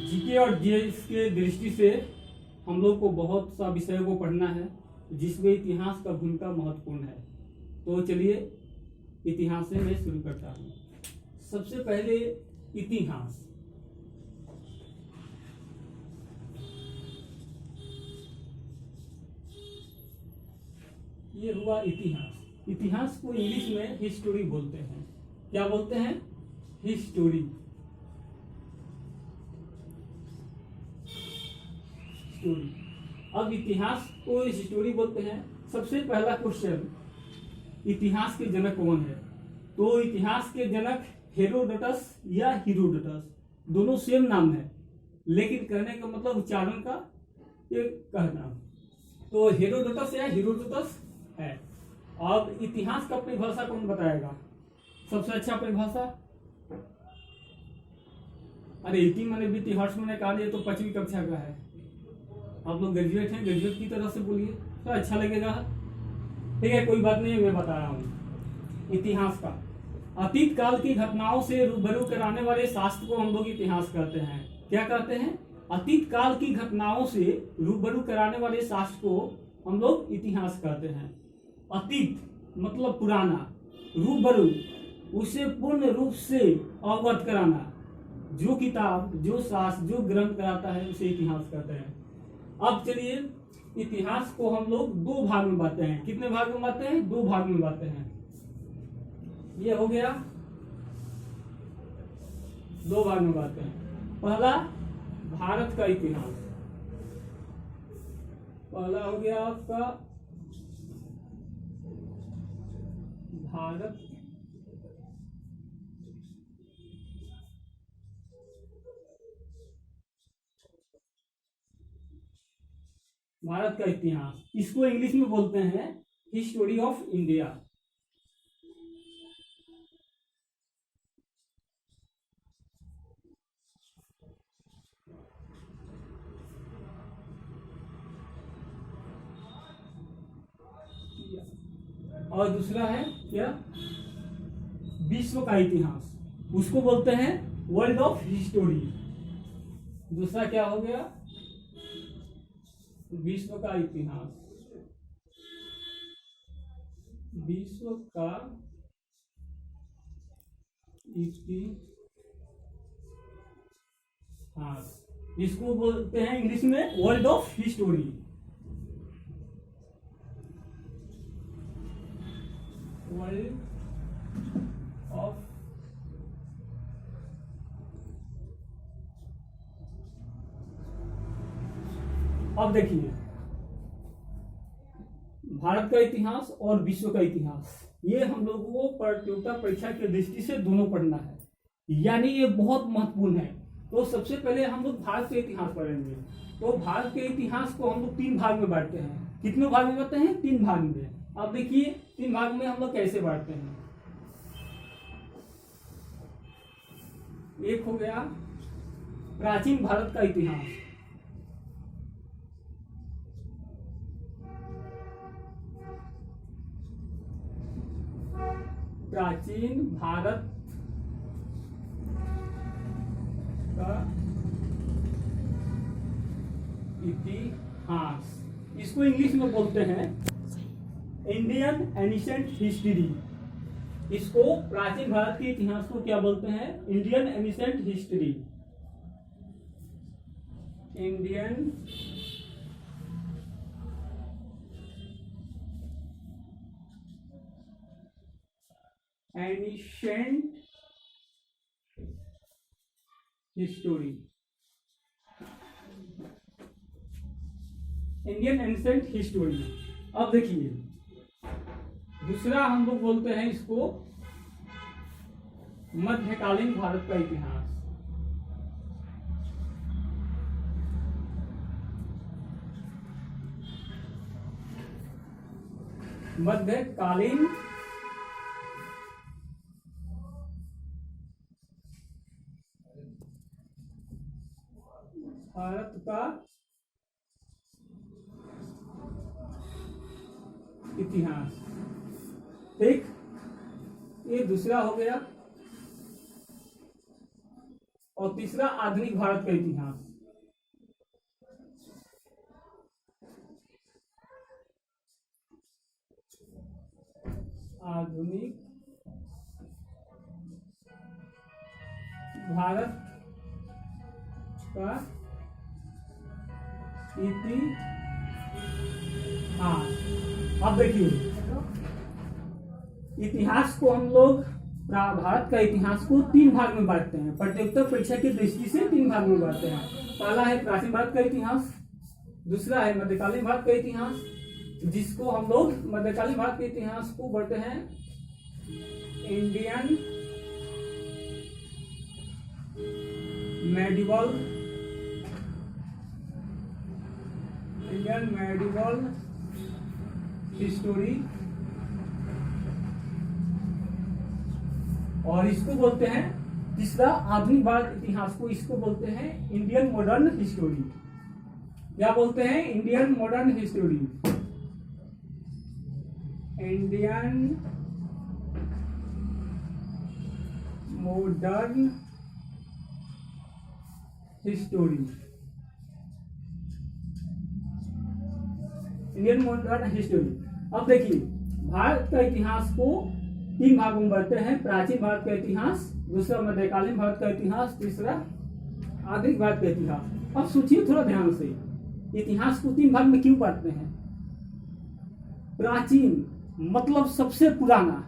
GK और GS के दृष्टि से हम लोग को बहुत सा विषयों को पढ़ना है, जिसमें इतिहास का भूमिका महत्वपूर्ण है। तो चलिए इतिहास से मैं शुरू करता हूँ। सबसे पहले इतिहास। ये हुआ इतिहास। इतिहास को इंग्लिश में हिस्टोरी बोलते हैं। क्या बोलते हैं? हिस्टोरी। स्टोरी। अब इतिहास को हिस्टोरी बोलते हैं। सबसे पहला क्वेश्चन, इतिहास के जनक कौन है? तो इतिहास के जनक हेरोडोटस या हीरोडोटस, दोनों सेम नाम है, लेकिन कहने का मतलब उच्चारण का एक कहना। तो हेरोडोटस या हीरोडोटस है। अब इतिहास का परिभाषा कौन बताएगा? सबसे अच्छा परिभाषा? अरे इति मैंने बीती, हर्ष मैंने कहा, ये तो 5वीं कक्षा का है। आप लोग ग्रेजुएट हैं, ग्रेजुएट की तरफ से बोलिए तो अच्छा लगेगा। ठीक है, कोई बात नहीं, मैं बता रहा हूँ। इतिहास का अतीत काल की घटनाओं से रूबरू कराने वाले शास्त्र को हम लोग इतिहास कहते हैं। क्या कहते हैं? अतीत काल की घटनाओं से रूबरू कराने वाले शास्त्र को हम लोग इतिहास कहते हैं। अतीत मतलब पुराना, रूबरू उसे पूर्ण रूप से अवगत कराना। जो किताब, जो शास्त्र, जो ग्रंथ कराता है उसे इतिहास कहते हैं। अब चलिए इतिहास को हम लोग दो भाग में बांटते हैं। कितने भाग में बांटते हैं? दो भाग में बांटते हैं। ये हो गया, दो भाग में बांटते हैं। पहला भारत का इतिहास। पहला हो गया आपका भारत भारत का इतिहास। इसको इंग्लिश में बोलते हैं हिस्टोरी ऑफ इंडिया। और दूसरा है क्या? विश्व का इतिहास। उसको बोलते हैं वर्ल्ड ऑफ हिस्टोरी। दूसरा क्या हो गया? विश्व का इतिहास। विश्व का इतिहास, इसको बोलते हैं इंग्लिश में world of history. World of अब देखिए, भारत का इतिहास और विश्व का इतिहास, ये हम लोगों को प्रतियोगिता परीक्षा की दृष्टि से दोनों पढ़ना है, यानी ये बहुत महत्वपूर्ण है। तो सबसे पहले हम लोग भारत का इतिहास पढ़ेंगे। तो भारत के इतिहास को हम लोग 3 भाग में बांटते हैं। कितने भाग में बांटते हैं? 3 भाग में। अब देखिए 3 भाग में हम लोग कैसे बांटते हैं। एक हो गया प्राचीन भारत का इतिहास। प्राचीन भारत का इतिहास, इसको इंग्लिश में बोलते हैं इंडियन एनिशेंट हिस्ट्री। इसको प्राचीन भारत के इतिहास को क्या बोलते हैं? Indian ancient history. Indian ancient history. Indian ancient history. अब देखिए दूसरा हम लोग बोलते हैं इसको मध्यकालीन भारत का इतिहास। मध्यकालीन भारत का इतिहास। ठीक, ये दूसरा हो गया। और तीसरा आधुनिक भारत का इतिहास। आधुनिक भारत का इतिहास। अब देखिए, इतिहास को हम लोग भारत का इतिहास को 3 भाग में बांटते हैं। प्रतियोगिता परीक्षा की दृष्टि से 3 भाग में बांटते हैं। पहला है प्राचीन भारत का इतिहास, दूसरा है मध्यकालीन भारत का इतिहास, जिसको हम लोग मध्यकालीन भारत के इतिहास को बोलते हैं इंडियन मेडिवल हिस्टोरी, और इसको बोलते हैं तीसरा आधुनिक भारत इतिहास को, इसको बोलते हैं इंडियन मॉडर्न हिस्टोरी। क्या बोलते हैं? Indian modern history. Indian modern history. Indian modern history. अब देखिए, भारत का इतिहास को 3 भागों में बांटते हैं। प्राचीन भारत का इतिहास, दूसरा मध्यकालीन भारत का इतिहास, तीसरा आधुनिक भारत का इतिहास। अब सोचिए थोड़ा ध्यान से, इतिहास को 3 भाग में क्यों बांटते हैं? प्राचीन मतलब सबसे पुराना।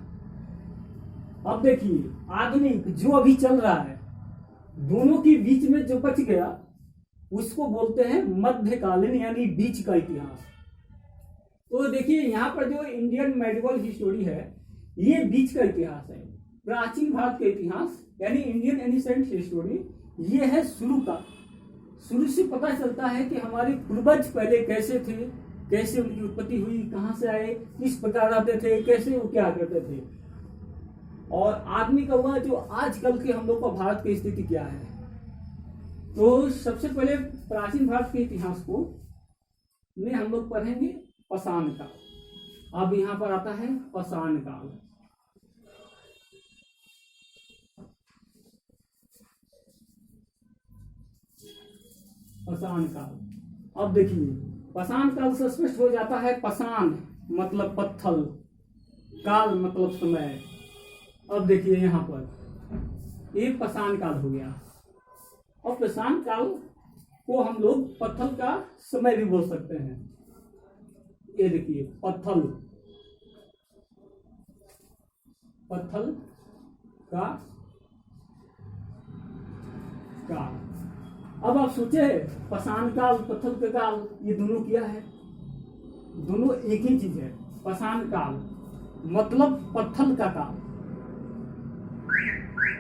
अब देखिए, आधुनिक जो अभी चल रहा है, दोनों के बीच में जो बच गया उसको बोलते हैं मध्यकालीन, यानी बीच का इतिहास। तो देखिए, यहाँ पर जो इंडियन मेडिवल हिस्टोरी है, ये बीच का इतिहास है। प्राचीन भारत का इतिहास यानी इंडियन एनिसेंट हिस्टोरी, ये है शुरू का। शुरू से पता चलता है कि हमारे पूर्वज पहले कैसे थे, कैसे उनकी उत्पत्ति हुई, कहाँ से आए, किस प्रकार आते थे, कैसे वो क्या करते थे, और आदमी का हुआ जो आजकल के हम लोग का भारत की स्थिति क्या है। तो सबसे पहले प्राचीन भारत के इतिहास को में हम लोग पढ़ेंगे पाषाण काल। अब यहाँ पर आता है पाषाण काल। पाषाण काल। अब देखिए, पाषाण काल से स्पष्ट हो जाता है, पाषाण मतलब पत्थर, काल मतलब समय। अब देखिए यहाँ पर ये पाषाण काल हो गया। और पाषाण काल को हम लोग पत्थर का समय भी बोल सकते हैं। ये देखिए, पत्थर का काल। अब आप सोचे, पाषाण काल, पत्थर का काल, ये दोनों क्या है? दोनों एक ही चीज है। पाषाण काल मतलब पत्थर का काल।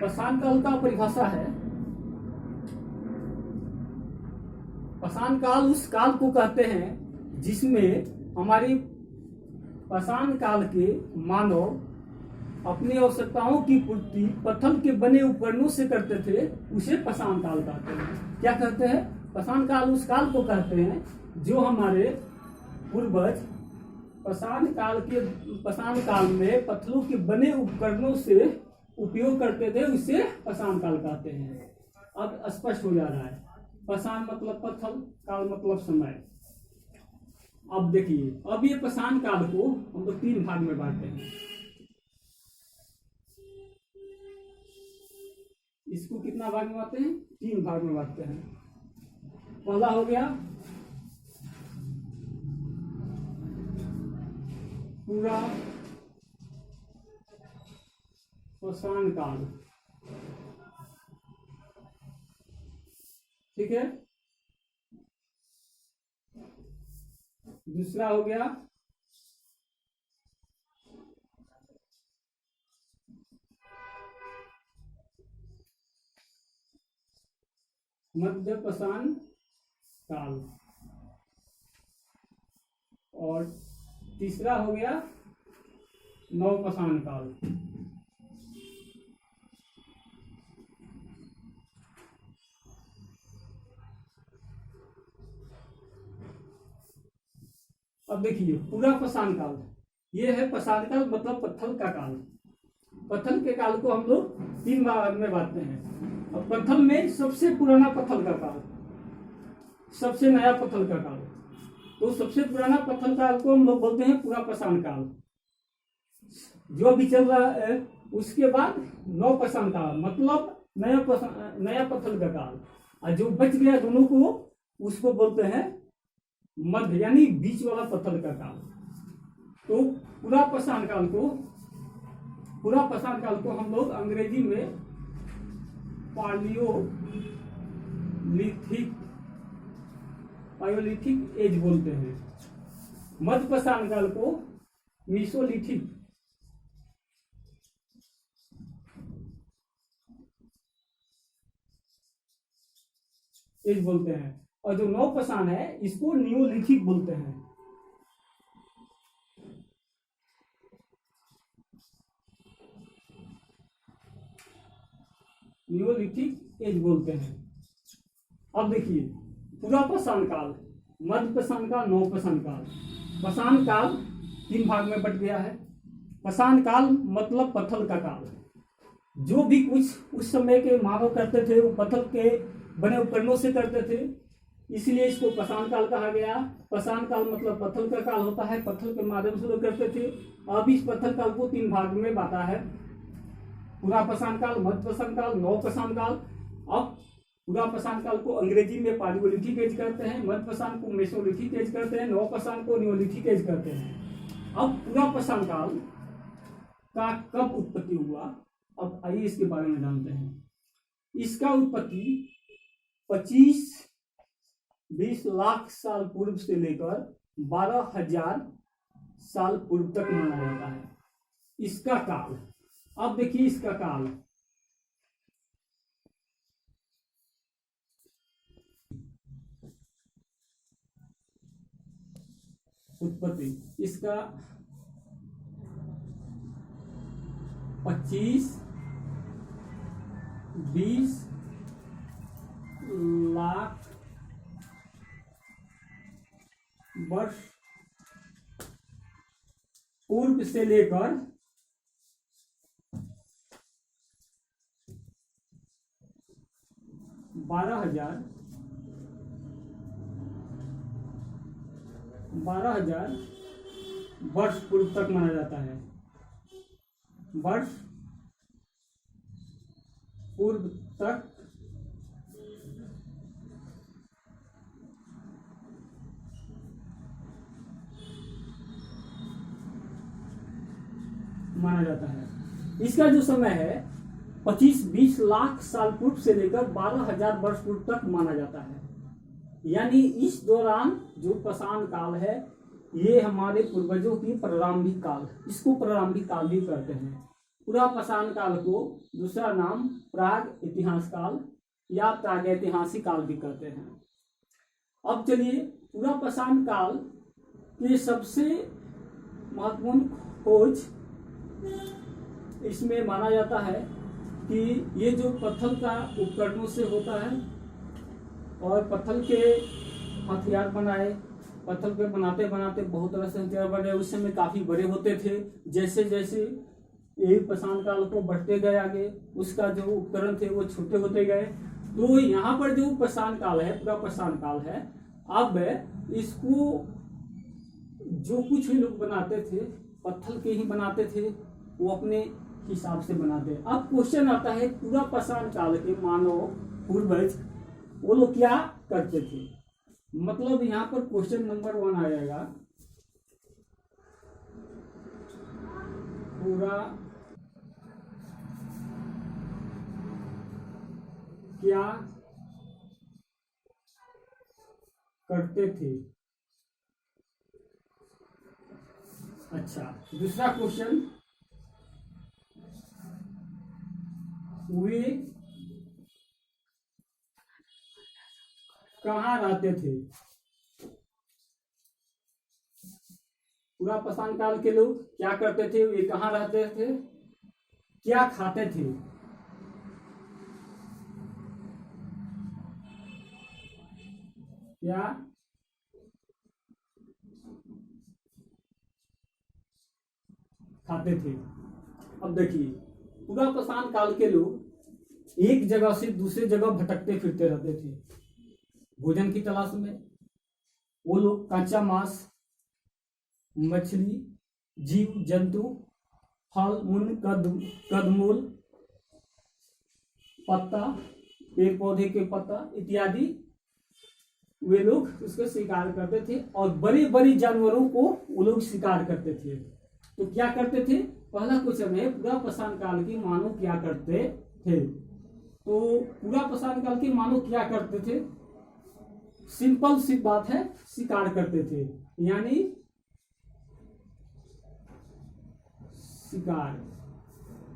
पाषाण काल का परिभाषा है, पाषाण काल उस काल को कहते हैं जिसमें हमारी पाषाण काल के मानव अपनी आवश्यकताओं की पूर्ति पत्थर के बने उपकरणों से करते थे, उसे पाषाण काल कहते हैं। क्या कहते हैं? पाषाण काल उस काल को कहते हैं जो हमारे पूर्वज पाषाण काल में पत्थरों के बने उपकरणों से उपयोग करते थे, उसे पाषाण काल कहते हैं। अब स्पष्ट हो जा रहा है, पाषाण मतलब पत्थर, काल मतलब समय। अब देखिए, अब ये पाषाण काल को हम लोग 3 भाग में बांटते हैं। इसको कितना भाग में बांटते हैं? 3 भाग में बांटते हैं। पहला हो गया पूरा पाषाण काल, ठीक है। दूसरा हो गया मध्य पाषाण काल, और तीसरा हो गया नव पाषाण काल। अब देखिए, पूरा पाषाण काल, ये है पाषाण काल मतलब पत्थर का काल। पत्थर के काल को हम लोग 3 भाग में बांटते हैं। अब प्रथम में सबसे पुराना पत्थर का काल, सबसे नया पत्थर का काल। तो सबसे पुराना पत्थर काल को हम लोग बोलते हैं पुरापाषाण काल, जो अभी चल रहा है। उसके बाद नवपाषाण काल, मतलब नया पत्थर का काल। और जो बच गया दोनों को, उसको बोलते हैं मध्य, यानी बीच वाला पत्थर का काल। तो पुरापाषाण काल को हम लोग अंग्रेजी में पायोलिथिक एज बोलते हैं। मध्यपाषाण काल को मीसोलिथिक एज बोलते हैं। और जो नवपाषाण है इसको नियोलिथिक बोलते हैं। नियोलिथिक एज बोलते हैं। अब देखिए, पुरापाषाण काल, मध्यपाषाण काल, नवपाषाण काल। पाषाण काल 3 भाग में बट गया है। पाषाण काल मतलब पत्थर का काल। जो भी कुछ उस समय के मानव करते थे वो पत्थर के बने उपकरणों से करते थे, इसलिए इसको पाषाण काल कहा गया। पाषाण काल मतलब पत्थर का काल होता है, पत्थर के माध्यम से लोग करते थे। अब इस पत्थर काल को 3 भाग में बांटा है, पुरापाषाण काल, मध्यपाषाण काल, नवपाषाण काल। अब पुरापाषाण काल को अंग्रेजी में पालियोलिथिक एज कहते हैं, मध्यपाषाण को मेसोलिथिक एज कहते हैं, नवपाषाण को नियोलिथिक एज कहते हैं। अब पुरापाषाण काल का कब उत्पत्ति हुआ, अब आइए इसके बारे में जानते हैं। इसका उत्पत्ति 25-20 लाख साल पूर्व से लेकर 12,000 साल पूर्व तक माना जाता है इसका काल। अब देखिए इसका काल, उत्पत्ति इसका 25-20 लाख वर्ष पूर्व से लेकर 12,000 वर्ष पूर्व तक माना जाता है। वर्ष पूर्व तक माना जाता है। इसका जो समय है 25-20 लाख साल पूर्व से लेकर 12,000 वर्ष पूर्व तक माना जाता है। यानी इस दौरान जो पाषाण काल है ये हमारे पूर्वजों की प्रारंभिक काल, इसको प्रारंभिक काल भी कहते हैं। पुरापाषाण काल को दूसरा नाम प्राग इतिहास काल या प्रागैतिहासिक काल भी कहते हैं। अब चलिए, पुरापाषाण काल के सबसे महत्वपूर्ण खोज इसमें माना जाता है कि ये जो पत्थर का उपकरणों से होता है और पत्थर के हथियार बनाए, पत्थर के बनाते बनाते बहुत तरह से हथियार बने। उस समय काफी बड़े होते थे। जैसे जैसे ये पाषाण काल को बढ़ते गए आगे, उसका जो उपकरण थे वो छोटे होते गए। तो यहाँ पर जो पाषाण काल है, पूरा पाषाण काल है, अब इसको जो कुछ भी लोग बनाते थे पत्थर के ही बनाते थे, वो अपने हिसाब से बनाते। अब क्वेश्चन आता है, पूरा पाषाण काल के मानव पूर्वज वो लोग क्या करते थे। मतलब यहाँ पर क्वेश्चन नंबर 1 आ जाएगा, पूरा क्या करते थे। अच्छा, दूसरा क्वेश्चन, वे कहाँ रहते थे। पूरा पाषाण काल के लोग क्या करते थे, वे कहाँ रहते थे, क्या खाते थे। क्या खाते थे। अब देखिए, पूरा पाषाण काल के लोग एक जगह से दूसरे जगह भटकते फिरते रहते थे भोजन की तलाश में। वो लोग कच्चा मांस, मछली, जीव जंतु, फल मूल, कदमूल, पत्ता, पेड़ पौधे के पत्ता इत्यादि वे लोग उसको शिकार करते थे। और बड़े बड़े जानवरों को वो लोग शिकार करते थे। तो क्या करते थे? पहला क्वेश्चन है, पूरा पाषाण काल के मानव क्या करते थे? तो पूरा पाषाण काल के मानव क्या करते थे? सिंपल सी बात है, शिकार करते थे। यानी शिकार,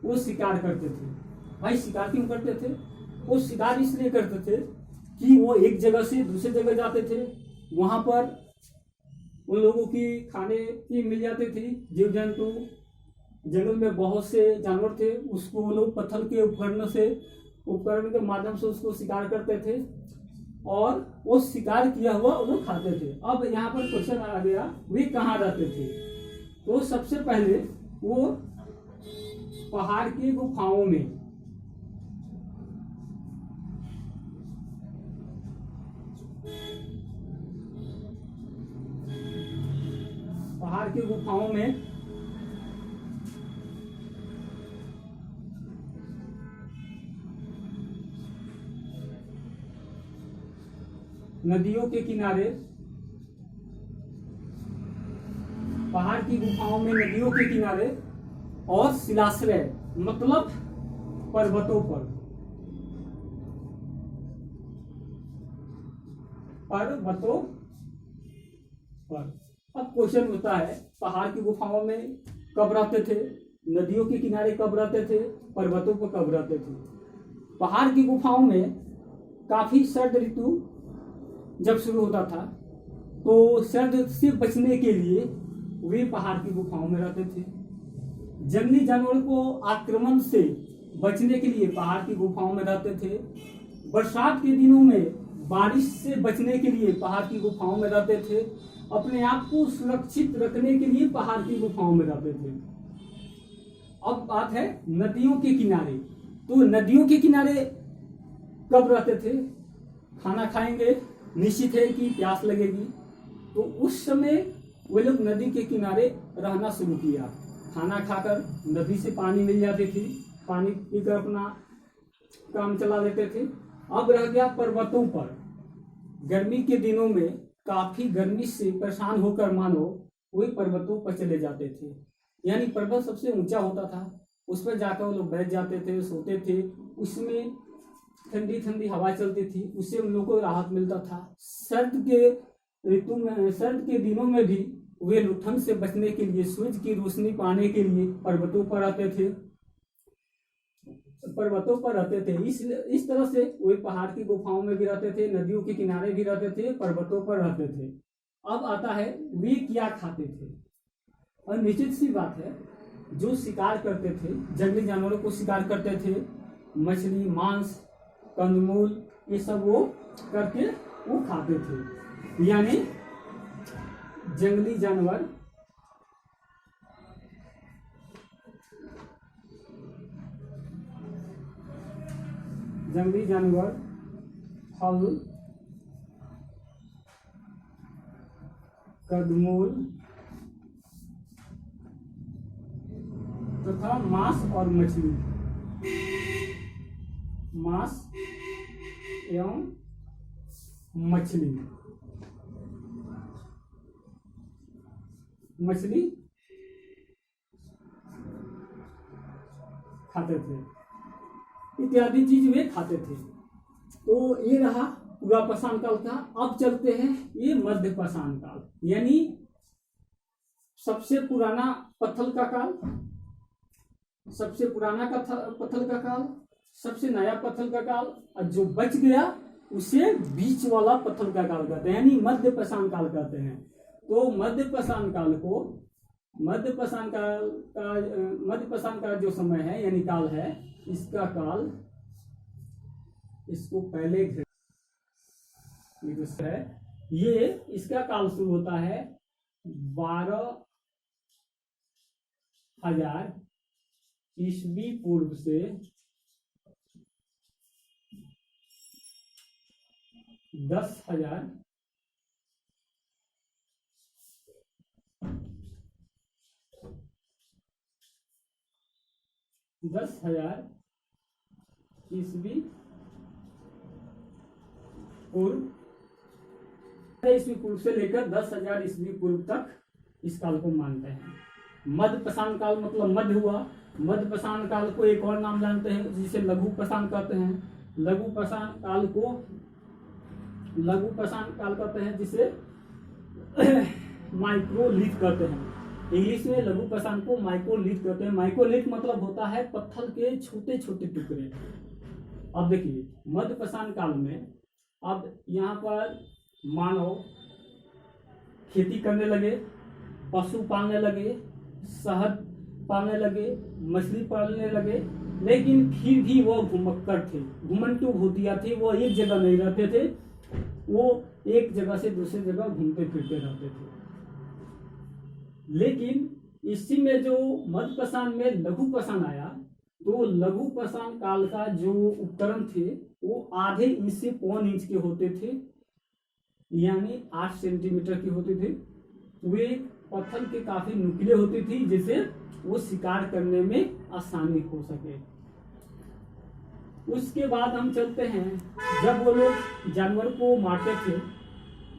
वो शिकार करते थे। भाई शिकार क्यों करते थे? वो शिकार इसलिए करते थे कि वो एक जगह से दूसरे जगह जाते थे, वहां पर उन लोगों की खाने की मिल जाती थी जीव जंतु। जंगल में बहुत से जानवर थे, उसको वो लोग पत्थर के उपकरण के माध्यम से उसको शिकार करते थे और वो शिकार किया हुआ वो लोग खाते थे। अब यहाँ पर क्वेश्चन आ गया, वे कहाँ रहते थे? तो सबसे पहले वो पहाड़ की गुफाओं में, पहाड़ की गुफाओं में नदियों के किनारे, पहाड़ की गुफाओं में नदियों के किनारे और शिलाश्रय मतलब पर्वतों पर, पर्वतों पर। अब क्वेश्चन होता है, पहाड़ की गुफाओं में कब रहते थे? नदियों के किनारे कब रहते थे? पर्वतों पर कब रहते थे? पहाड़ की गुफाओं में काफी सर्द ऋतु जब शुरू होता था तो सर्द से बचने के लिए वे पहाड़ की गुफाओं में रहते थे। जंगली जानवरों को आक्रमण से बचने के लिए पहाड़ की गुफाओं में रहते थे। बरसात के दिनों में बारिश से बचने के लिए पहाड़ की गुफाओं में रहते थे। अपने आप को सुरक्षित रखने के लिए पहाड़ की गुफाओं में रहते थे। अब बात है नदियों के किनारे। तो नदियों के किनारे कब रहते थे? खाना खाएंगे, निश्चित है कि प्यास लगेगी, तो उस समय वे लोग नदी के किनारे रहना शुरू किया। खाना खाकर नदी से पानी मिल जाती थी, पानी पीकर अपना काम चला लेते थे। अब रह गया पर्वतों पर। गर्मी के दिनों में काफी गर्मी से परेशान होकर मानो वे पर्वतों पर चले जाते थे। यानी पर्वत सबसे ऊंचा होता था, उस पर जाकर वो लोग बैठ जाते थे, सोते थे। उसमें ठंडी ठंडी हवा चलती थी, उससे उन लोगों को राहत मिलता था। सर्द के ऋतु में, सर्द के दिनों में भी वे लोग ठंड से बचने के लिए, सूरज की रोशनी पाने के लिए पर्वतों पर रहते थे, पर्वतों पर रहते थे। इस तरह से वे पहाड़ की गुफाओं में भी रहते थे, नदियों के किनारे भी रहते थे, पर्वतों पर रहते थे। अब आता है वे क्या खाते थे। और निश्चित सी बात है, जो शिकार करते थे, जंगली जानवरों को शिकार करते थे, मछली, मांस, कंदमूल, ये सब वो करके वो खाते थे। यानी जंगली जानवर फल, कंदमूल तथा मांस और मछली, मांस एवं मछली खाते थे, इत्यादि चीज वे खाते थे। तो ये रहा पूरा पाषाण काल का। अब चलते हैं ये मध्य पाषाण काल, यानी सबसे पुराना पत्थर का काल, सबसे पुराना पत्थर का काल, सबसे नया पत्थर का काल, और जो बच गया उसे बीच वाला पत्थर का काल कहते हैं, यानी मध्य पाषाण काल कहते हैं। तो मध्य पाषाण का जो समय है यानी काल है, इसका काल, इसको पहले है, ये इसका काल शुरू होता है 12,000 ईस्वी पूर्व से 10,000 ईस्वी पूर्व, ईस्वी पूर्व से लेकर 10,000 ईस्वी पूर्व तक इस काल को मानते हैं। मध्य पाषाण काल मतलब मध्य हुआ। मध्य पाषाण काल को एक और नाम जानते हैं जिसे लघु पाषाण कहते हैं। लघु पाषाण काल कहते हैं जिसे माइक्रोलिथ कहते हैं। इंग्लिश में लघु पाषाण को माइक्रोलिथ कहते हैं। माइक्रोलिथ मतलब होता है पत्थर के छोटे छोटे टुकड़े। अब देखिए मध्य पाषाण काल में अब यहाँ पर मानव खेती करने लगे, पशु पालने लगे, शहद पालने लगे, मछली पालने लगे, लेकिन फिर भी वो घुमक्कड़ थे, घुमंटू भूतिया थे। वो एक जगह नहीं रहते थे, वो एक जगह से दूसरी जगह घूमते फिरते रहते थे। लेकिन इसी में जो मध्य पाषाण में लघु पाषाण आया, तो लघु पाषाण काल का जो उपकरण थे वो आधे इंच से 1 इंच के होते थे, यानी 8 सेंटीमीटर के होते थे। वे पत्थर के काफी नुकीले होती थी जिससे वो शिकार करने में आसानी हो सके। उसके बाद हम चलते हैं, जब वो लोग जानवर को मारते थे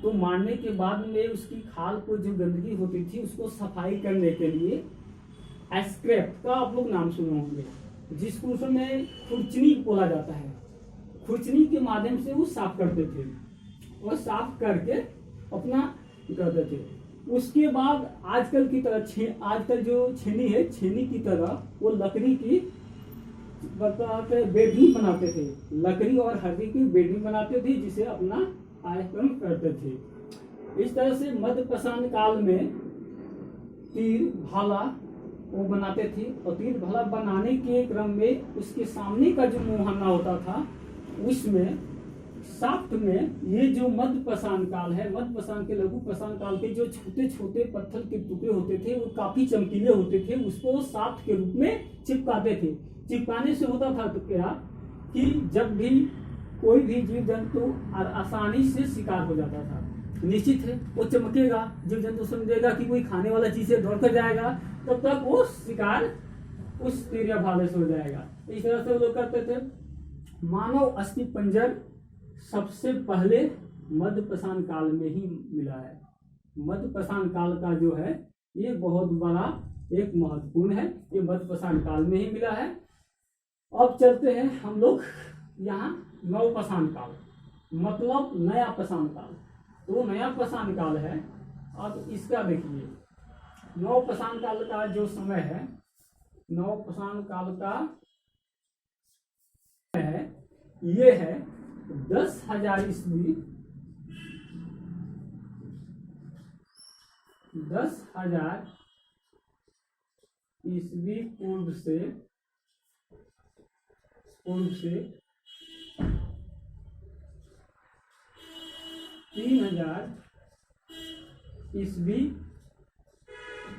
तो मारने के बाद में उसकी खाल को जो गंदगी होती थी उसको सफाई करने के लिए स्क्रैप का आप लोग नाम सुने होंगे, जिसको उसमें खुरचनी बोला जाता है। खुरचनी के माध्यम से वो साफ करते थे और साफ करके अपना करते थे। उसके बाद आजकल की तरह आजकल जो छेनी है, छेनी की तरह वो लकड़ी की बेडिंग बनाते थे, लकड़ी और हड्डी की बेडिंग बनाते थे जिसे अपना आयकन करते थे। इस तरह से मध्य पाषाण काल में तीर भाला वो बनाते थे, और तीर भाला बनाने के क्रम में उसके सामने का जो मुहाना होता था उसमें साफ्ट में ये जो मध्य पाषाण काल है, मध्य पाषाण के लघु पाषाण काल के जो छोटे छोटे पत्थर के टुकड़े होते थे वो काफी चमकीले होते थे, उसको साफ्ट के रूप में चिपकाते थे। चिपकाने से होता था तो क्या कि जब भी कोई भी जीव जंतु आसानी से शिकार हो जाता था। निश्चित है वो चमकेगा, जीव जंतु समझेगा कि कोई खाने वाला चीज से दौड़ कर जाएगा, तब तक वो शिकार उस तीर या भाले से हो जाएगा। इस तरह से वो लोग करते थे। मानव अस्थि पंजर सबसे पहले मध्य पाषाण काल में ही मिला है। मध्य पाषाण काल का जो है ये बहुत बड़ा एक महत्वपूर्ण है, ये मध्य पाषाण काल में ही मिला है। अब चलते हैं हम लोग यहाँ नव पाषाण काल, मतलब नया पाषाण काल। तो नया पाषाण काल है। अब इसका देखिए नव पाषाण काल का जो समय है, नव पाषाण काल का है ये है 10,000 ईस्वी, 10,000 ईस्वी पूर्व से 3,000 ईस्वी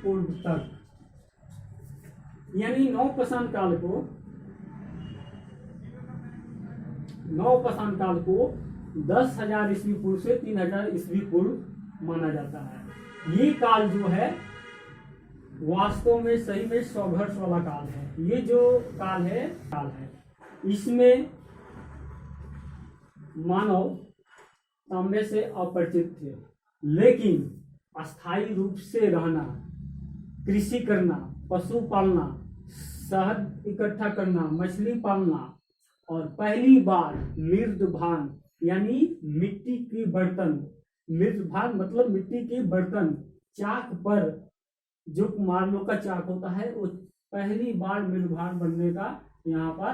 पूर्व तक, यानी नव पाषाण काल को 10,000 ईस्वी पूर्व से 3,000 ईस्वी पूर्व माना जाता है। ये काल जो है वास्तव में सही में संघर्ष वाला काल है। ये जो काल है इसमें मानव तांबे से अपरिचित थे, लेकिन अस्थायी रूप से रहना, कृषि करना, पशु पालना, शहद इकट्ठा करना, मछली पालना, और पहली बार मृदभान यानी मिट्टी की बर्तन, मृदभान मतलब मिट्टी के बर्तन, चाक पर जो कुम्हार लोग का चाक होता है वो पहली बार मृदभान बनने का यहाँ पर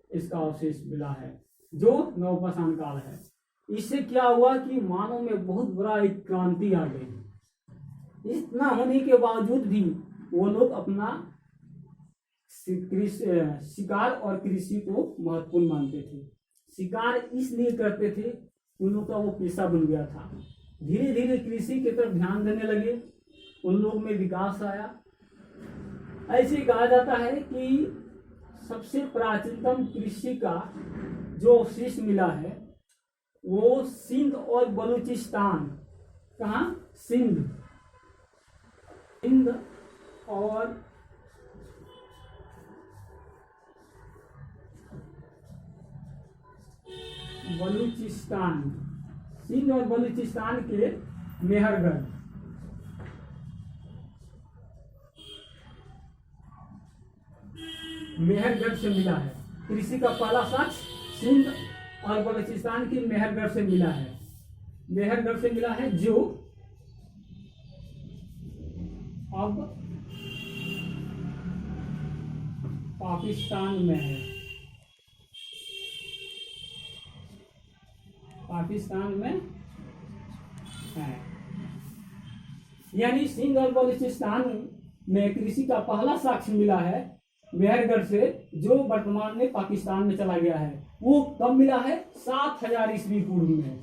इसका अवशेष मिला है, जो नवपाषाण काल है। इससे क्या हुआ कि मानव में बहुत बड़ा एक क्रांति आ गई। इतना होने के बावजूद भी वो लोग अपना शिकार और कृषि को महत्वपूर्ण मानते थे। शिकार इसलिए करते थे, उन लोग का वो पेशा बन गया था। धीरे धीरे कृषि की तरफ ध्यान देने लगे, उन लोग में विकास आया। ऐसे कहा जाता है कि सबसे प्राचीनतम कृषि का जो अवशेष मिला है वो सिंध और बलूचिस्तान, कहाँ, सिंध, सिंध और बलूचिस्तान, सिंध और बलूचिस्तान के मेहरगढ़, मेहरगढ़ से मिला है। कृषि का पहला साक्ष सिंध और बलूचिस्तान की मेहरगढ़ से मिला है, मेहरगढ़ से मिला है, जो अब पाकिस्तान में है, पाकिस्तान में है। यानी सिंध और बलूचिस्तान में कृषि का पहला साक्ष्य मिला है मेहरगढ़ से, जो वर्तमान में पाकिस्तान में चला गया है। वो कब मिला है? 7000 ईस्वी पूर्व में।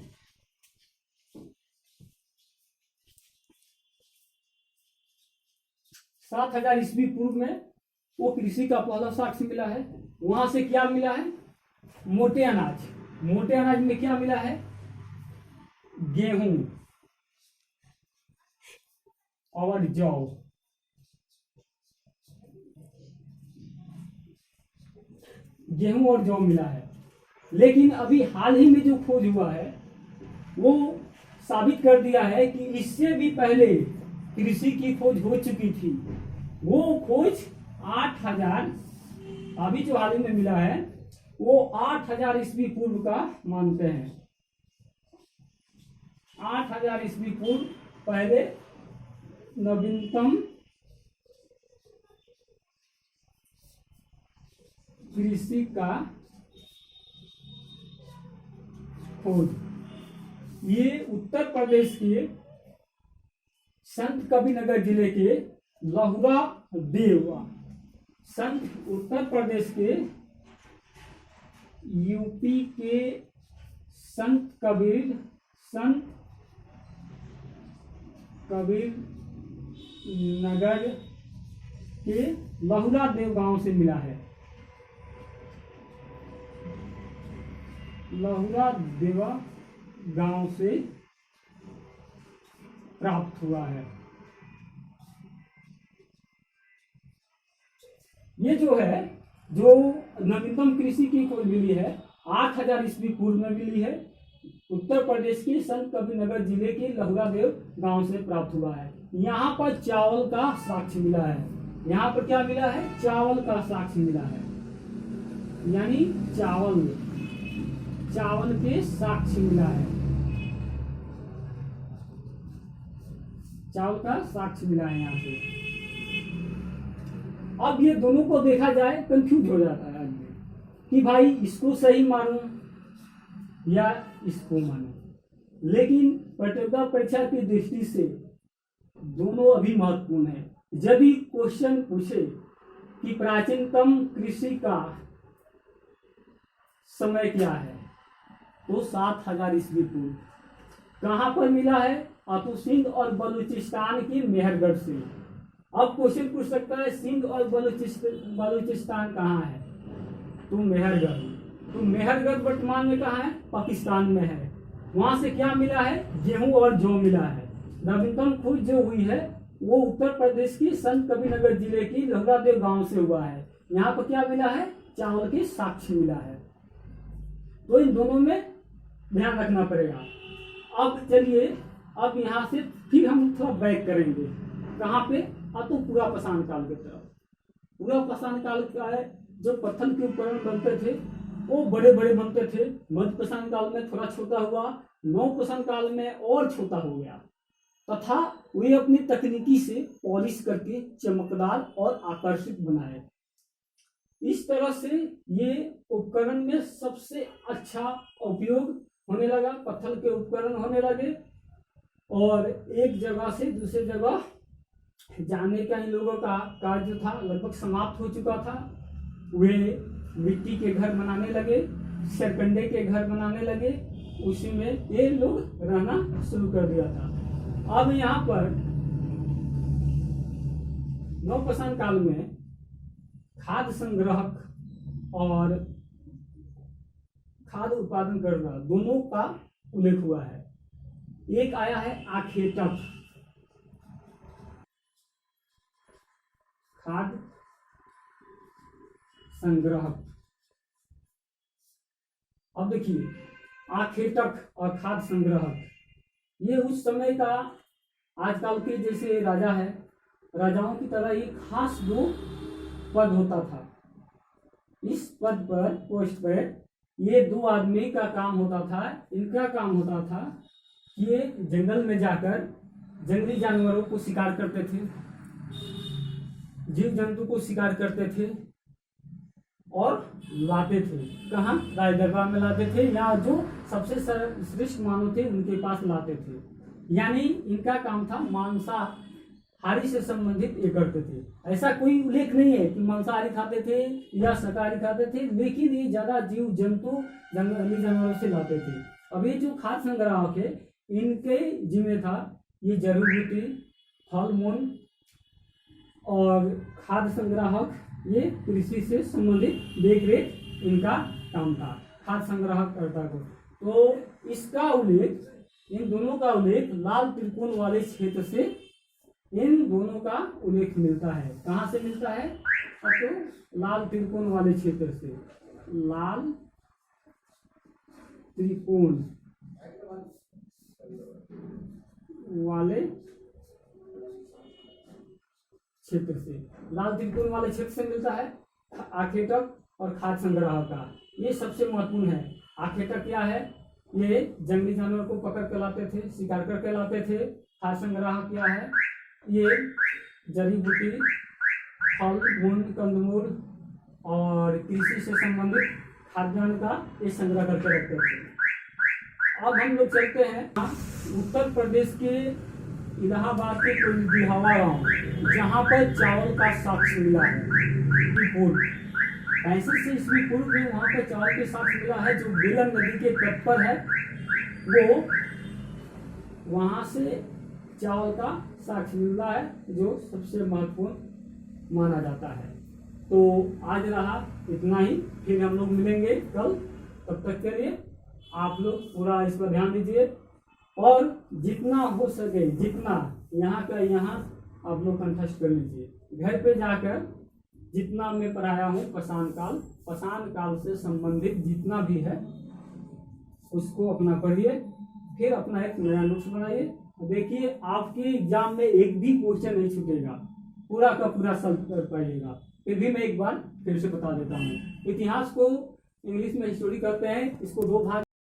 7000 ईस्वी पूर्व में वो कृषि का पहला साक्ष्य मिला है। वहां से क्या मिला है? मोटे अनाज, मोटे अनाज में क्या मिला है? गेहूं और जौ। गेहूं और जौ मिला है। लेकिन अभी हाल ही में जो खोज हुआ है वो साबित कर दिया है कि इससे भी पहले कृषि की खोज हो चुकी थी। वो खोज 8000, अभी जो हाल ही में मिला है वो 8000 ईस्वी पूर्व का मानते हैं। 8000 ईस्वी पूर्व पहले नवीनतम कृषि का खोज। ये उत्तर प्रदेश के संत कबीरनगर जिले के लहुरा देवा, संत उत्तर प्रदेश के यूपी के संत कबीर नगर के लहुरा देव गांव से मिला है। लहुरा देवा गांव से प्राप्त हुआ है। ये जो है, जो नवीनतम कृषि की खोज मिली है 8000 ईस्वी पूर्व में मिली है। उत्तर प्रदेश के संत कबीरनगर जिले के लहुरा देव गांव से प्राप्त हुआ है। यहाँ पर चावल का साक्ष्य मिला है। यहाँ पर क्या मिला है? चावल का साक्ष्य मिला है। यानी चावल के साक्ष्य मिला है। चावल का साक्ष्य मिला है यहाँ से। अब ये दोनों को देखा जाए, कंफ्यूज हो जाता है आदमी कि भाई इसको सही मानूं या इसको मानूं। लेकिन प्रतियोगिता परीक्षा की दृष्टि से दोनों अभी महत्वपूर्ण है। यदि क्वेश्चन पूछे कि प्राचीनतम कृषि का समय क्या है, तो 7000 ईस्वी पूर्व। कहां पर मिला है? तो सिंध और बलूचिस्तान की मेहरगढ़ से। अब क्वेश्चन पूछ सकता है सिंध और बलूचिस्तान कहाँ है? तो मेहरगढ़। तो मेहरगढ़ वर्तमान में कहाँ है? पाकिस्तान में है। वहां से क्या मिला है? गेहूं और जौ मिला है। नवीनतम खोज जो हुई है वो उत्तर प्रदेश की संत कबीरनगर जिले की लहुरा देव गांव से हुआ है। यहाँ पर क्या मिला है? चावल के साक्ष्य मिला है। तो इन दोनों में ध्यान रखना पड़ेगा। अब चलिए, अब यहाँ से फिर हम थोड़ा बैक करेंगे। कहाँ पे? तो पूरा पाषाण काल की तरफ। पूरा पाषाण काल का है, जो पत्थर के उपकरण बनते थे वो बड़े बड़े बनते थे। मध्य पाषाण काल में थोड़ा छोटा हुआ, नव पाषाण काल में और छोटा हो गया, तथा वे अपनी तकनीकी से पॉलिश करके चमकदार और आकर्षित बनाए। इस तरह से ये उपकरण में सबसे अच्छा उपयोग होने लगा, पत्थर के उपकरण होने लगे। और एक जगह से दूसरे जगह जाने का इन लोगों का कार्य जो था लगभग समाप्त हो चुका था। वे मिट्टी के घर बनाने लगे, सरकंडे के घर बनाने लगे, उसी में ये लोग रहना शुरू कर दिया था। अब यहाँ पर नवपाषाण काल में खाद्य संग्रहक और खाद्य उत्पादन करना, दोनों का उल्लेख हुआ है। एक आया है आखेटक, खाद्य संग्रहक। अब देखिए, आखेटक और खाद्य संग्रहक, ये उस समय का आजकल के जैसे राजा है, राजाओं की तरह ये खास दो पद होता था। इस पद पर, पोस्ट पर, ये दो आदमी का काम होता था। इनका काम होता था कि ये जंगल में जाकर जंगली जानवरों को शिकार करते थे, जीव जंतु को शिकार करते थे और लाते थे। कहाँ? राज दरबार में लाते थे, या जो सबसे श्रेष्ठ मानव थे उनके पास लाते थे। यानी इनका काम था मांसाहारी से संबंधित ये करते थे। ऐसा कोई उल्लेख नहीं है कि मांसाहारी खाते थे या शाकाहारी खाते थे, लेकिन ये ज्यादा जीव जंतु जंगली जानवरों से लाते थे। अब ये जो खाद्य संग्राहक है, इनके जिम्मे था ये जड़ी बूटी, फल मूल और खाद्य संग्राहक ये कृषि से संबंधित देखरेख इनका काम था, खाद्य संग्राहक करता को। तो इसका उल्लेख, इन दोनों का उल्लेख लाल त्रिकोण वाले क्षेत्र से इन दोनों का उल्लेख मिलता है। कहाँ से मिलता है? तो लाल त्रिकोण वाले क्षेत्र से, लाल त्रिकोण वाले क्षेत्र से, लाल त्रिकोण वाले क्षेत्र से मिलता है आखेटक और खाद्य संग्रह का। ये सबसे महत्वपूर्ण है। आखेटक क्या है? ये जंगली जानवर को पकड़ कर लाते थे, शिकार करके लाते थे। खाद्य संग्रह क्या है? ये जड़ी बूटी, फल मूल, कंदमूल और कृषि से संबंधित खाद्यान्न का ये संग्रह करके रखते थे। अब हम लोग चलते हैं उत्तर प्रदेश के इलाहाबाद के कोल्हावा गांव, जहाँ पर चावल का साक्ष्य मिला है। 65 से ईस्वी पूर्व में वहाँ पर चावल के साक्ष्य मिला है, जो बेलन नदी के तट पर है। वो वहाँ से चावल का साक्ष्य मिला है, जो सबसे महत्वपूर्ण माना जाता है। तो आज रहा इतना ही, फिर हम लोग मिलेंगे कल। तब तक के लिए आप लोग पूरा इस पर ध्यान दीजिए और जितना हो सके, जितना यहाँ का यहाँ आप लोग कंठस्थ कर लीजिए। घर पे जाकर जितना मैं पढ़ाया हूँ पाषाण काल से संबंधित जितना भी है उसको अपना पढ़िए, फिर अपना एक नया नोट्स बनाइए। देखिए, आपके एग्जाम में एक भी क्वेश्चन नहीं छूटेगा, पूरा का पूरा सॉल्व कर पाइएगा। फिर भी मैं एक बार फिर से बता देता हूँ, इतिहास को इंग्लिश में हिस्टोरी कहते हैं। इसको दो भाग